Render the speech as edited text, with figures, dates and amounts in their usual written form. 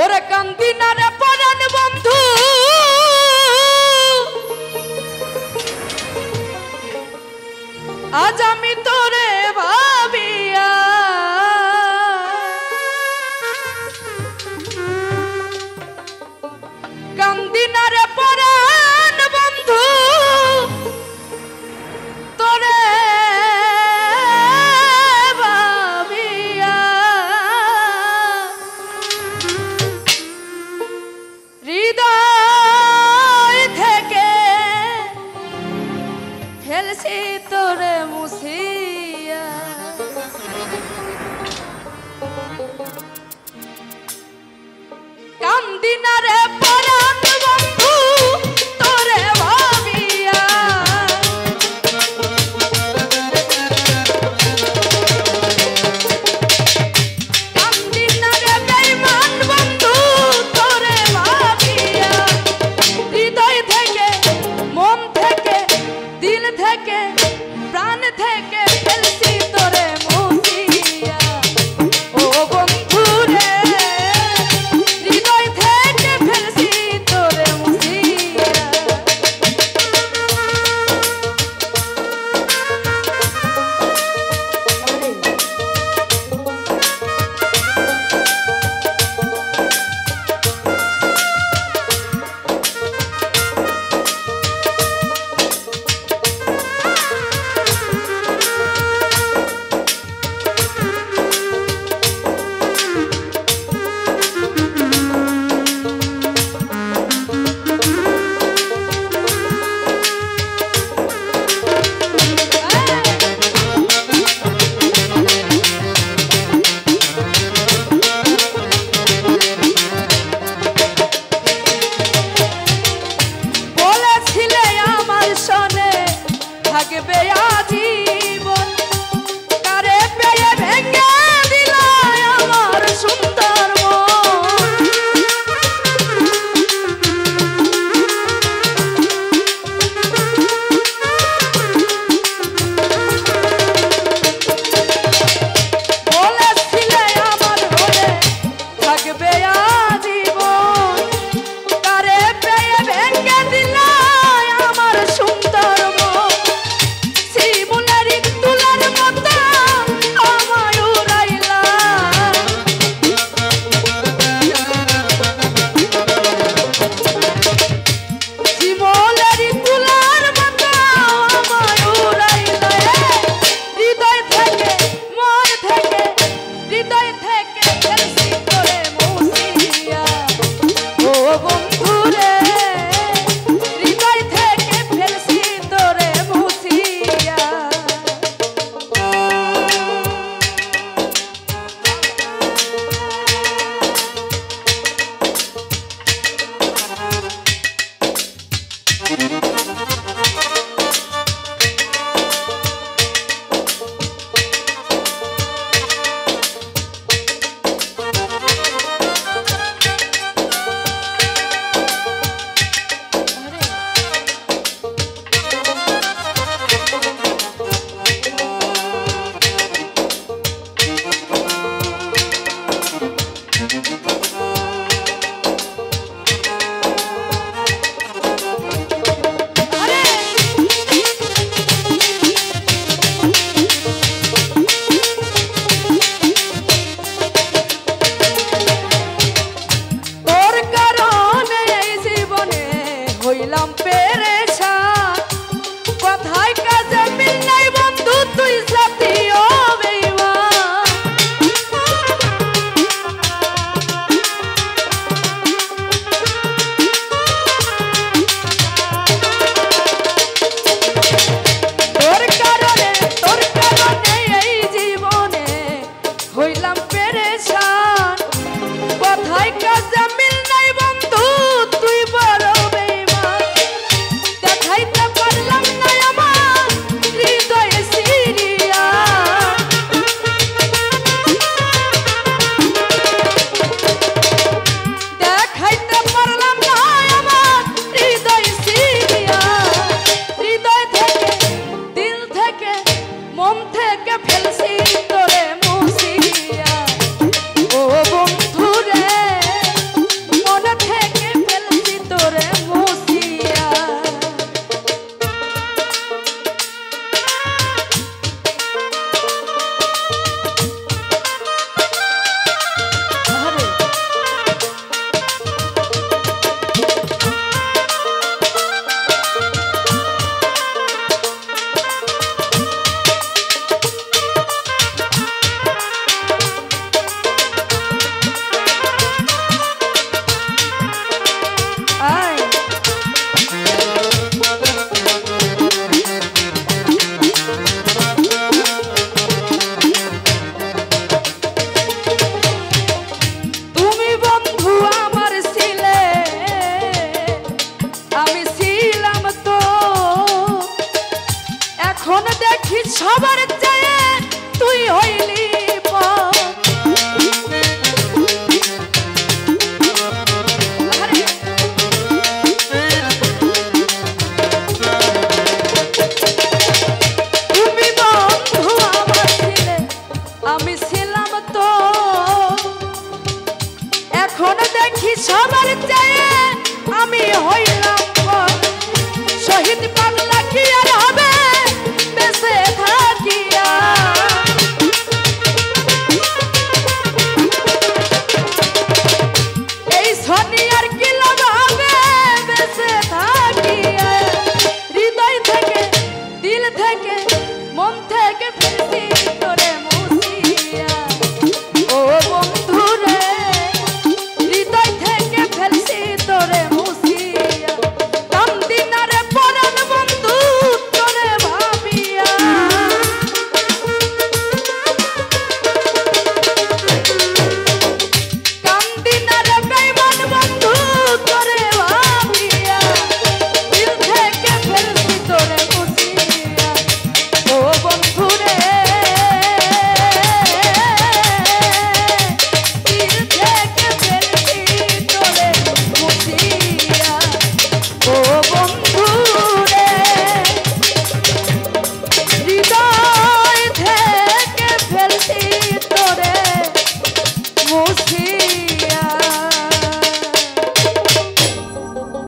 ওরে কান্দি না রে পরাণ বন্ধু আজ আমি তোরে ভাবিয়া কান্দি না রে পরাণ বন্ধু তোরে ভাবিয়া হৃদয় থেকে ফেলছি তোরে মুছিয়া কান্দি না রে পরাণ বন্ধু তোরে ভাবিয়া কান্দি না রে বেঈমান বন্ধু তোরে ভাবিয়া হৃদয় থেকে মন থেকে দিল থেকে প্রাণ থেকে ফেলছি তোরে মুছিয়া ও বন্ধু রে হৃদয় থেকে ফেলছি তোরে মুছিয়া বলেছিলে আমার সনে থাকবে আজীবন কারে পেয়ে ভেঙে দিলাই আমার সুন্দর মন বলেছিলে আমার হলে থাকবে আজীবন কারে পেয়ে ভেঙে দিলাই আমার সুন্দর মন শিমুলের তুলার মতো আমায় উড়াইলা শিমুলের তুলার মতো আমায় উড়াইলা হৃদয় থেকে মন থেকে হৃদয় থেকে ফেলছি তোরে মুছিয়া ও বন্ধু রে হৃদয় থেকে ফেলছি তোরে মুছিয়া তোর কারণে এই জীবনে হইলাম পেরেশান কথায় কাজে মিল নাই বন্ধু তুই জাতীয় বেঈমান সবার চেয়ে তুই হইলি তুমি বন্ধু আমার ছিলে, আমি ছিলাম তো। এখন দেখি সবার চেয়ে আমি হইলাম শহীদ পাগলা কি আর হবে।